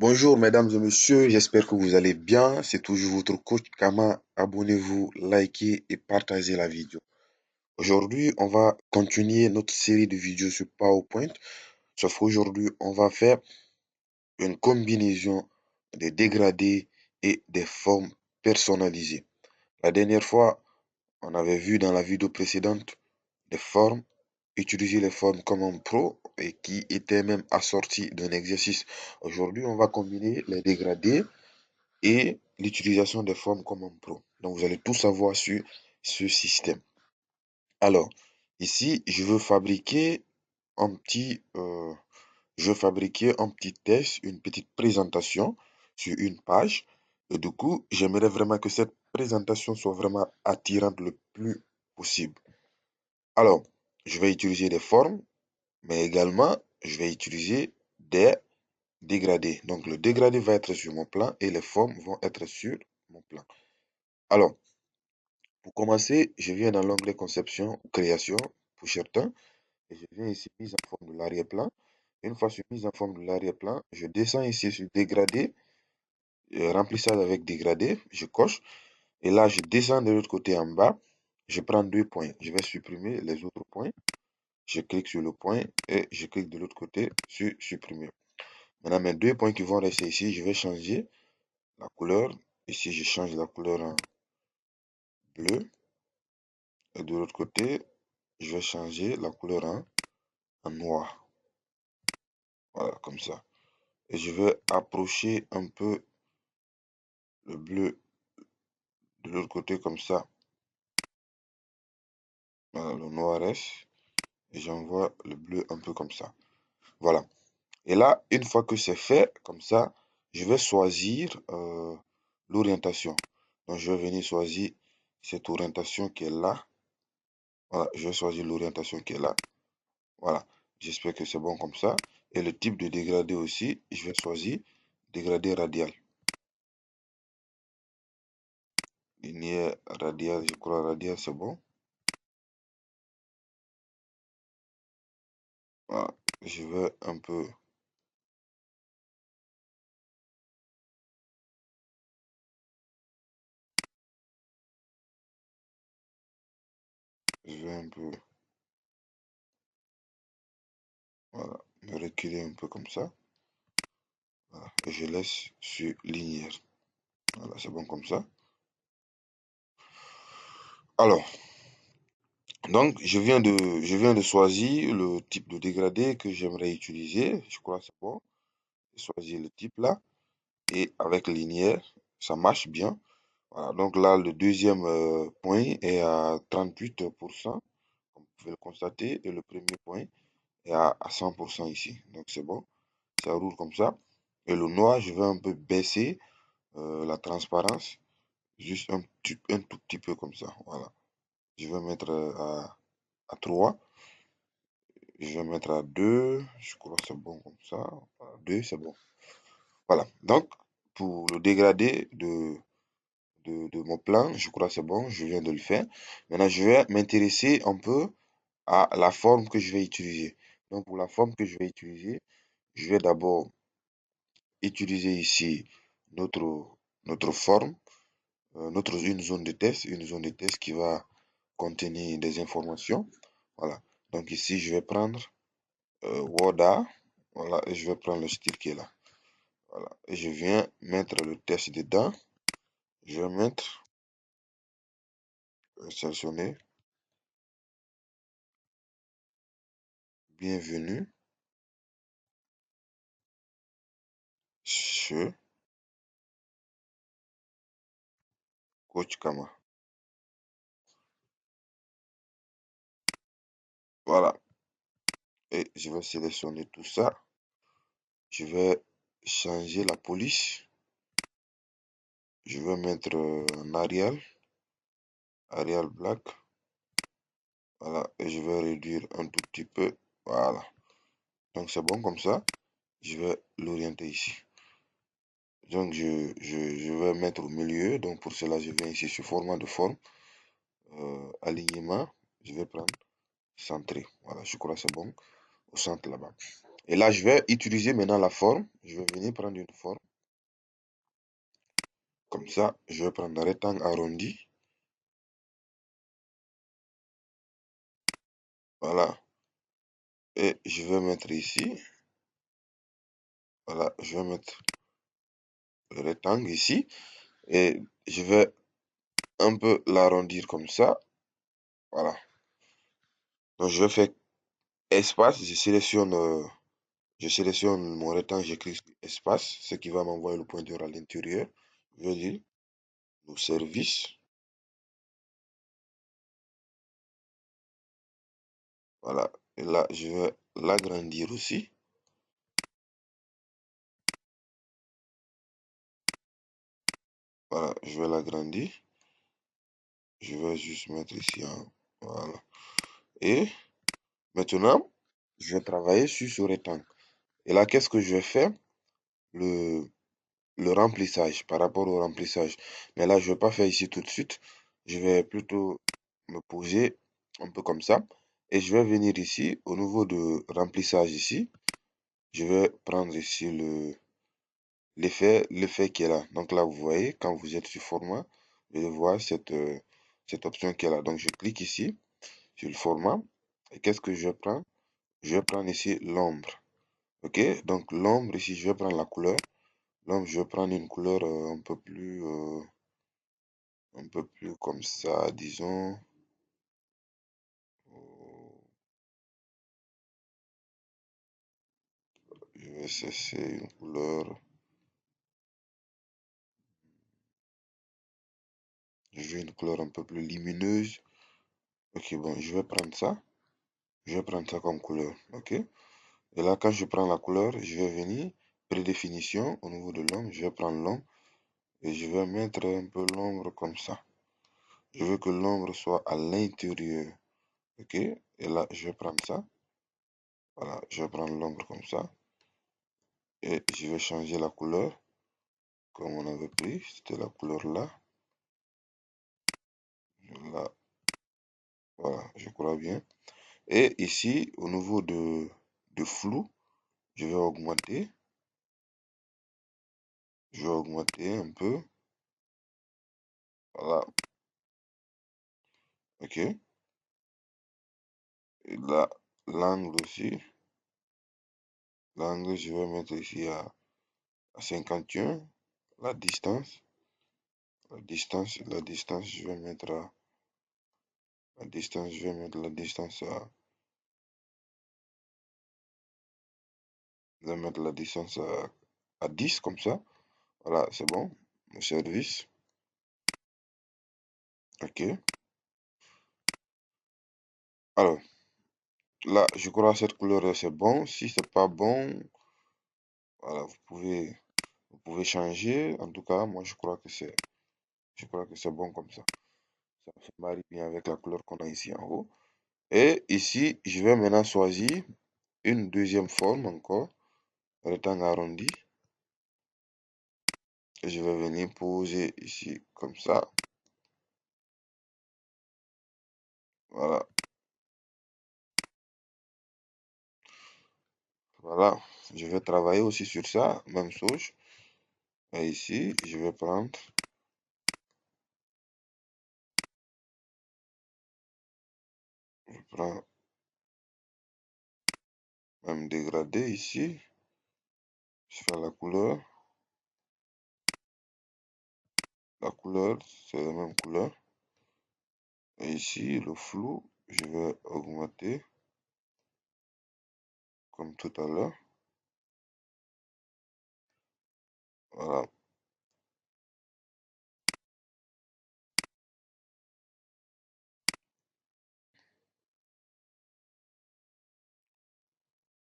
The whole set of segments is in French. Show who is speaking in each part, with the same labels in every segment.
Speaker 1: Bonjour mesdames et messieurs, j'espère que vous allez bien. C'est toujours votre coach Kama. Abonnez-vous, likez et partagez la vidéo. Aujourd'hui, on va continuer notre série de vidéos sur PowerPoint. Sauf qu'aujourd'hui, on va faire une combinaison des dégradés et des formes personnalisées. La dernière fois, on avait vu dans la vidéo précédente des formes, utiliser les formes comme un pro et qui étaient même assorties d'un exercice. Aujourd'hui, on va combiner les dégradés et l'utilisation des formes comme un pro. Donc, vous allez tout savoir sur ce système. Alors, ici, je veux fabriquer un petit test, une petite présentation sur une page. Et du coup, j'aimerais vraiment que cette présentation soit vraiment attirante le plus possible. Alors, je vais utiliser des formes, mais également, je vais utiliser des dégradés. Donc, le dégradé va être sur mon plan et les formes vont être sur mon plan. Alors, pour commencer, je viens dans l'onglet conception ou création pour certains et je viens ici mise en forme de l'arrière-plan. Une fois sur mise en forme de l'arrière-plan, je descends ici sur dégradé, remplissage avec dégradé, je coche et là je descends de l'autre côté en bas, je prends deux points, je vais supprimer les autres points, je clique sur le point et je clique de l'autre côté sur supprimer. Maintenant mes deux points qui vont rester ici, je vais changer la couleur. Ici je change la couleur en bleu et de l'autre côté je vais changer la couleur en noir. Voilà, comme ça. Et je vais approcher un peu le bleu de l'autre côté comme ça. Voilà, le noir reste. Et j'envoie le bleu un peu comme ça. Voilà. Et là, une fois que c'est fait, comme ça, je vais choisir l'orientation. Donc, je vais venir choisir cette orientation qui est là. Voilà, je vais choisir l'orientation qui est là. Voilà. J'espère que c'est bon comme ça. Et le type de dégradé aussi, je vais choisir dégradé radial. Linéaire radial, je crois radial, c'est bon. Voilà. Je vais un peu. Je vais un peu. Voilà. Me reculer un peu comme ça. Voilà. Et je laisse sur linéaire. Voilà, c'est bon comme ça. Alors, donc, je viens de choisir le type de dégradé que j'aimerais utiliser. Je crois que c'est bon. J'ai choisi le type là. Et avec linéaire, ça marche bien. Voilà, donc là, le deuxième point est à 38%, comme vous pouvez le constater. Et le premier point est à 100% ici. Donc, c'est bon. Ça roule comme ça. Et le noir, je vais un peu baisser la transparence. Juste un tout petit peu comme ça. Voilà. Je vais mettre à 3. Je vais mettre à 2. Je crois que c'est bon comme ça. Voilà, 2, c'est bon. Voilà. Donc, pour le dégradé de mon plan, je crois que c'est bon. Je viens de le faire. Maintenant, je vais m'intéresser un peu à la forme que je vais utiliser. Donc, pour la forme que je vais utiliser, je vais d'abord utiliser ici notre forme, une zone de test qui va contenir des informations. Voilà. Donc, ici, je vais prendre Word. Voilà, et je vais prendre le style qui est là. Voilà, et je viens mettre le test dedans. Je vais mettre, sélectionner, bienvenue chez Coach Kama. Voilà, et je vais sélectionner tout ça. Je vais changer la police. Je vais mettre un Arial Black. Voilà, et je vais réduire un tout petit peu. Voilà. Donc c'est bon comme ça. Je vais l'orienter ici. Donc je vais mettre au milieu. Donc pour cela, je viens ici sur format de forme. Alignement. Je vais prendre centré. Voilà, je crois que c'est bon. Au centre là-bas. Et là, je vais utiliser maintenant la forme. Je vais venir prendre une forme. Comme ça, je vais prendre un rectangle arrondi. Voilà. Et je vais mettre ici. Voilà, je vais mettre le rectangle ici. Et je vais un peu l'arrondir comme ça. Voilà. Donc je vais faire espace. Je sélectionne mon rectangle, j'écris espace, ce qui va m'envoyer le pointeur à l'intérieur. Je vais dire nos services. Voilà. Et là, je vais l'agrandir aussi. Voilà, je vais l'agrandir. Je vais juste mettre ici un. Voilà. Et maintenant, je vais travailler sur ce rectangle. Et là, qu'est-ce que je vais faire? Le, le remplissage, par rapport au remplissage. Mais là, je ne vais pas faire ici tout de suite. Je vais plutôt me poser un peu comme ça. Et je vais venir ici, au niveau de remplissage ici. Je vais prendre ici l'effet qui est là. Donc là, vous voyez, quand vous êtes sur format, vous allez voir cette option qui est là. Donc je clique ici sur le format. Et qu'est-ce que je prends? Je vais prendre ici l'ombre. OK? Donc l'ombre ici, je vais prendre la couleur. L'ombre, je vais prendre une couleur un peu plus comme ça, disons. euh, Je vais chercher une couleur. Je veux une couleur un peu plus lumineuse. Ok, bon, je vais prendre ça. Je vais prendre ça comme couleur. Ok. Et là, quand je prends la couleur, je vais venir, prédéfinition, au niveau de l'ombre, je vais prendre l'ombre et je vais mettre un peu l'ombre comme ça. Je veux que l'ombre soit à l'intérieur. Ok. Et là, je vais prendre ça. Voilà, je vais prendre l'ombre comme ça. Et je vais changer la couleur comme on avait pris. C'était la couleur là. Là, voilà, je crois bien. Et ici, au niveau de flou, je vais augmenter. Je vais augmenter un peu. Voilà, ok. Et là, l'angle aussi. L'angle, je vais mettre ici à 51. La distance. La distance, je vais mettre la distance à 10 comme ça. Voilà, c'est bon. Mon service. Ok. Alors, là, je crois que cette couleur c'est bon. Si c'est pas bon, voilà, vous pouvez changer. En tout cas, moi, je crois que c'est bon comme ça. Ça se marie bien avec la couleur qu'on a ici en haut. Et ici, je vais maintenant choisir une deuxième forme encore, rectangle arrondi. Et je vais venir poser ici comme ça. Voilà. Voilà. Je vais travailler aussi sur ça, même chose. Et ici, je prends même dégradé ici. Je fais la couleur. La couleur, c'est la même couleur. Et ici, le flou, je vais augmenter comme tout à l'heure. Voilà.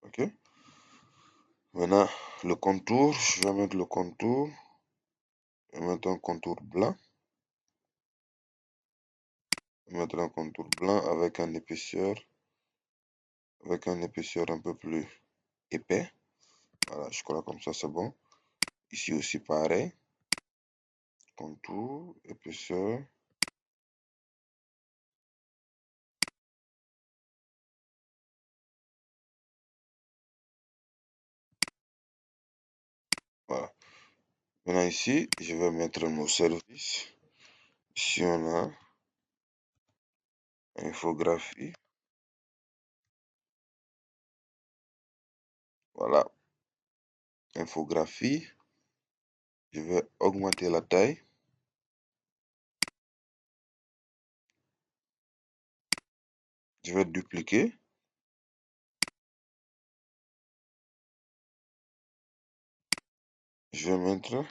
Speaker 1: OK. Maintenant, le contour, je vais mettre le contour. Je vais mettre un contour blanc. mettre un contour blanc avec un épaisseur un peu plus épais. Voilà, je crois comme ça c'est bon. Ici aussi pareil. Contour, épaisseur. Voilà. Maintenant ici, je vais mettre nos services. Ici on a infographie. Voilà. Infographie. Je vais augmenter la taille. Je vais dupliquer. Je vais mettre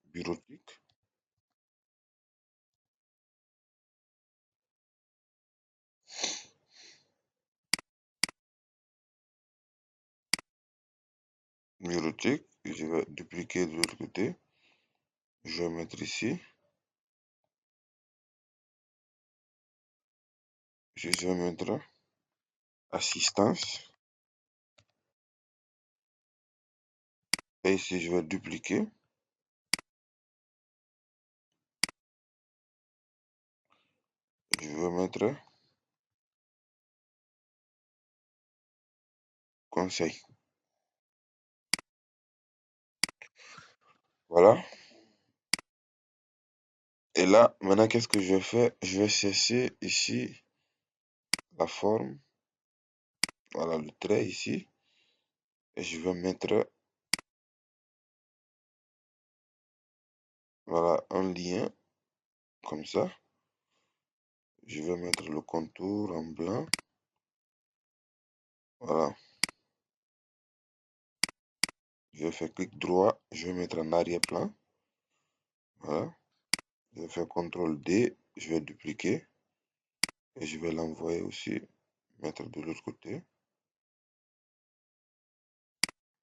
Speaker 1: bureautique. Bureautique. Je vais dupliquer de l'autre côté. Je vais mettre ici. Je vais mettre assistance. Et ici, je vais dupliquer. Je vais mettre conseil. Voilà. Et là, maintenant, qu'est-ce que je vais faire? Je vais chercher ici la forme. Voilà le trait ici. Et je vais mettre voilà un lien comme ça. Je vais mettre le contour en blanc. Voilà. Je vais faire clic droit. Je vais mettre en arrière-plan. Voilà. Je vais faire CTRL D. Je vais dupliquer. Et je vais l'envoyer aussi. Mettre de l'autre côté.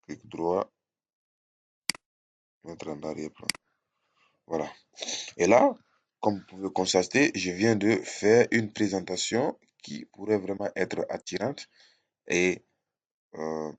Speaker 1: Clic droit. Mettre en arrière-plan. Voilà. Et là, comme vous pouvez constater, je viens de faire une présentation qui pourrait vraiment être attirante et